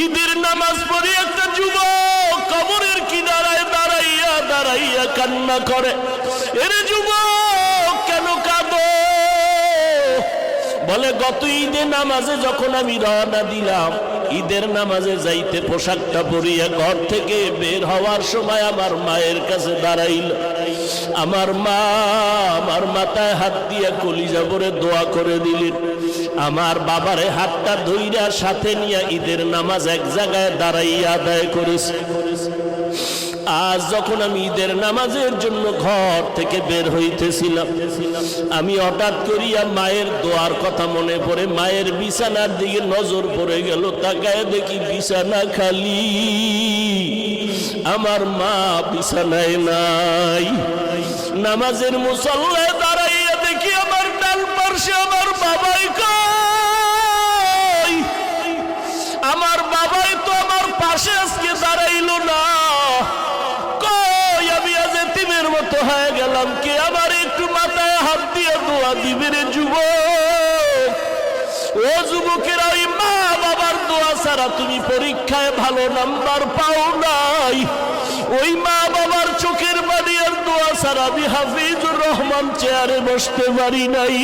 ঈদের নামাজ পড়ে একটা যুবক কবরের কিনারায় দাঁড়াইয়া দাঁড়াইয়া কান্না করে। এরে যুবক কেন কাঁদো? বলে গত ঈদের নামাজে যখন আমি রওনা দিলাম, ঈদের নামাজে যাইতে পোশাকটা পরিয়া ঘর থেকে বের হওয়ার সময় আমার মায়ের কাছে দাঁড়াইল। আমার মা আমার মাথায় হাত দিয়া কলিজা ভরে দোয়া করে দিলেন। আমার বাবারে হাতটা ধইরা সাথে নিয়ে ঈদের নামাজ এক জায়গায় দাঁড়াইয়া আদায় করেছে। আজ যখন আমি ঈদের নামাজের জন্য ঘর থেকে বের হইতেছিলাম, আমি হঠাৎ করিয়া মায়ের দোয়ার কথা মনে পড়ে মায়ের বিছানার দিকে নজর পড়ে গেল। তাকায় দেখি বিছানা খালি, আমার মা বিছানায় নাই। নামাজের মুসল্লায় দাঁড়াইয়া দেখি আমার ডান পাশে আমার বাবাই কই? আমার বাবাই তো আমার পাশে আজকে দাঁড়াইলো না। মতো হয়ে গেলাম, কে আমার একটু মাথায় হাত দিয়ে দোয়া দিবে রে যুবক? ও যুবকেরা, ওই মা বাবার দোয়া ছাড়া তুমি পরীক্ষায় ভালো নাম্বার পাও নাই। ওই মা বাবার চোখের পানি আর দোয়া ছাড়া আমি হাফিজুর রহমান চেয়ারে বসতে পারি নাই।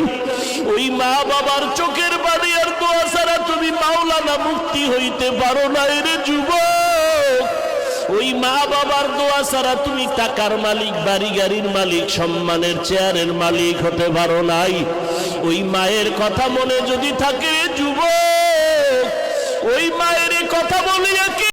ওই মা বাবার চোখের পানি আর দোয়া ছাড়া তুমি মাওলানা মুক্তি হইতে পারো নাই রে যুবক। ওই মা বাবার দোয়া ছাড়া তুমি টাকার মালিক, বাড়ি গাড়ির মালিক, সম্মানের চেয়ারের মালিক হতে পারো নাই। ওই মায়ের কথা মনে যদি থাকে যুবক, ওই মায়ের কথা বলিয়া